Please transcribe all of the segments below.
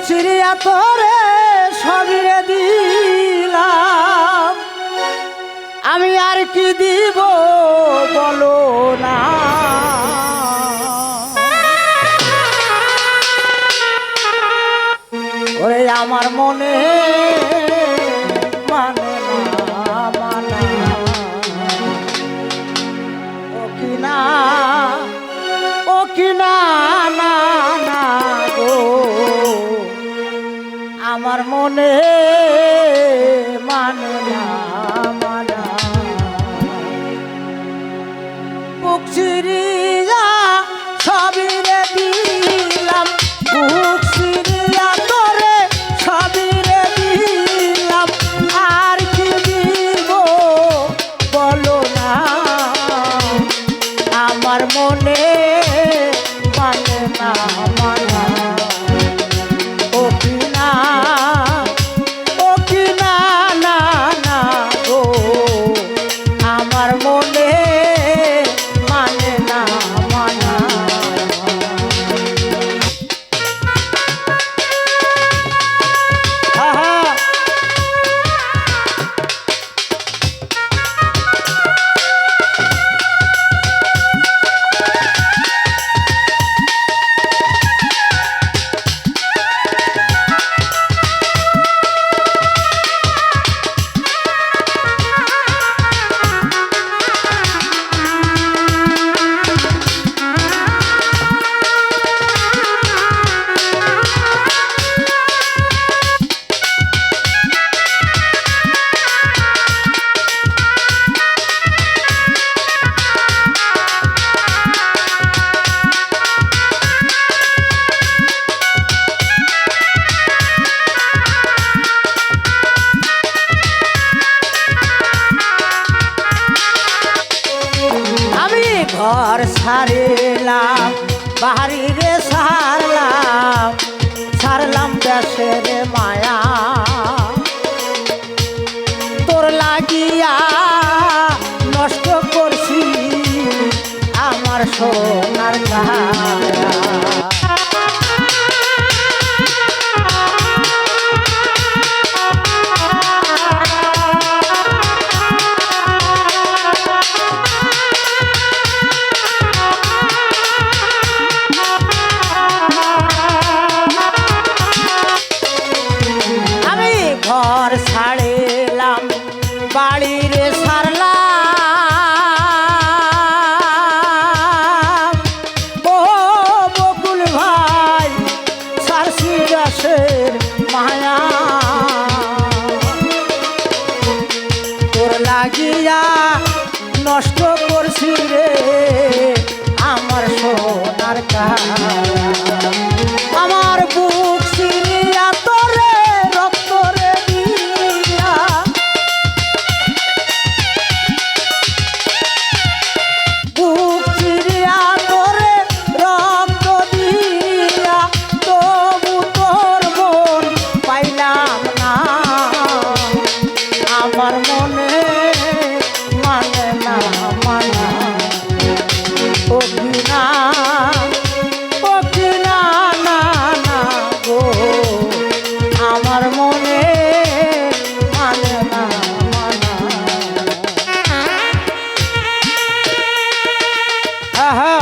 চিড়িয়া তোরে সবিরে দিলাম, আমি আর কি দিব বলো না। ওরে আমার মনে মানে না মানা, ও কিনা না না গো, আমার মনে মানে না মানা। বুক চিরিয়া সবিরে দিলাম, বুক চিরিয়া তোরে সবিরে দিলাম, আর কি দিব বলো না। আমার মনে মানে না মানা, ও কিনা না না গো, আমার মনে মানে না মানা। ঘর ছাড়িলাম, বাড়িরে ছাড়লাম দেশের মায়া, তোর লাগিয়া নষ্ট করছি আমার সোনার কায়া। ঘর ছাড়িলাম, বাড়িরে ছাড়লাম, ও বকুল ভাই ছাড়ছি দেশের মায়া, তোর লাগিয়া নষ্ট করছি রে আমার সোনার কায়া। আমার বুক চিরিয়া তোরে আমার মনে মানে না মানা, ও কিনা না না গো, আমার মনে মানে না মানা। আহা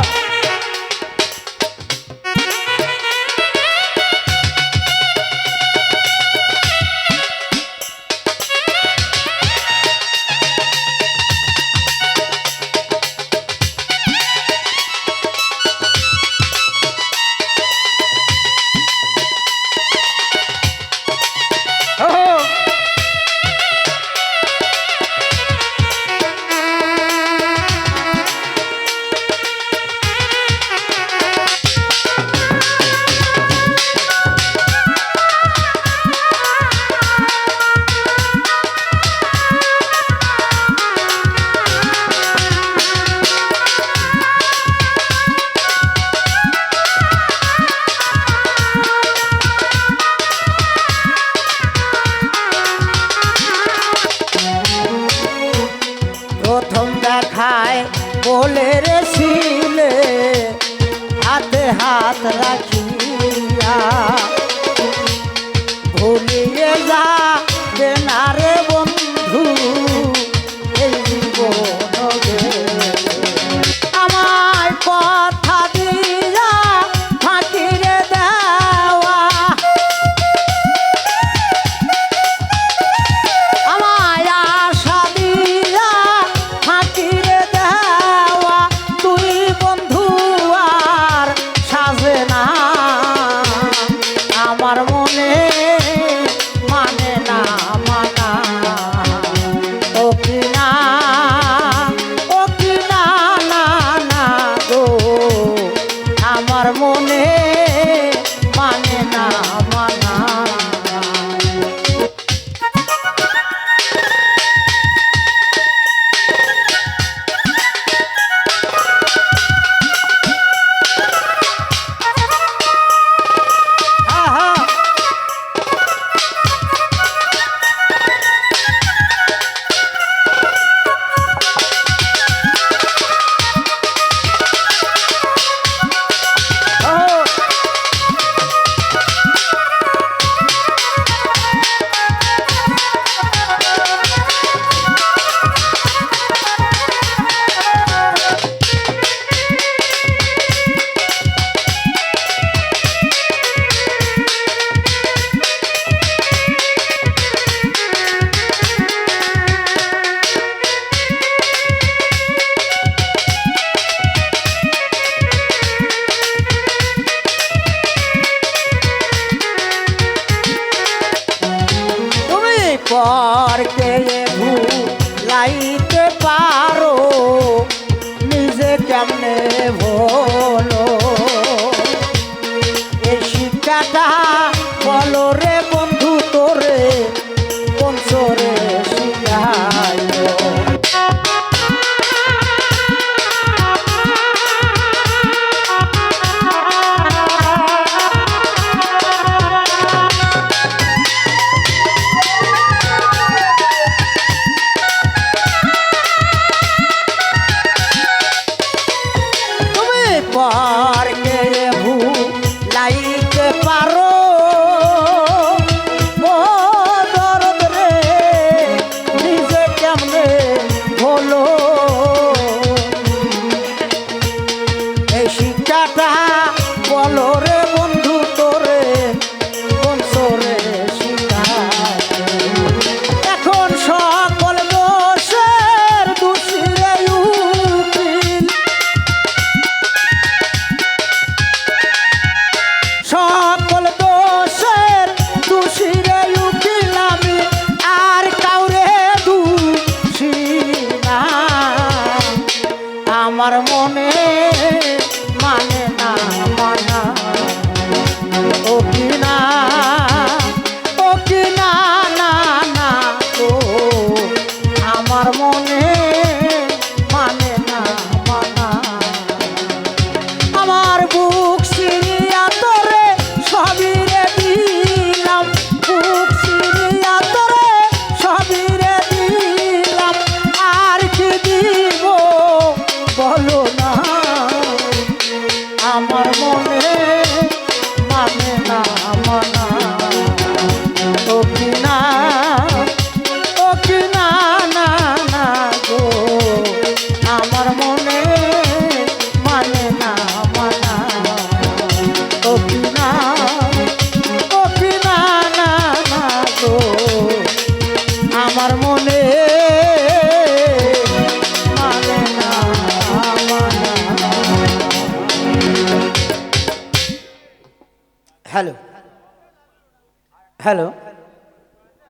বলে রে ছিলে হাতে হাত রাখিয়া বলো রে বন্ধু তোরে কোন চোরে শিখাইলো পার কে ভুলাইতে পারো ও দরদ রে নিজে কেমনে বলো এই শিক্ষাটা বলো রে বন্ধু তোরে কোন চোরে শিখাইলো এখন সকল দোষের দোষী রে উকিল সকল দোষের দোষী রে উকিল আমি আর কাউরে দোষী না আমার মনে মানে না মানা ও কি না না না ও আমার মনে মানে না মানা আমার বুক সিরিয়া তোরে সবই রে দিলাম বুক সিরিয়া তোরে সবই রে দিলাম আর কি দিব বলো না আমার মনে মানে না মানা ও কি না না না গো আমার মনে মানে না মানা ও কি না না গো আমার মনে মানে না মানা হ্যালো হ্যালো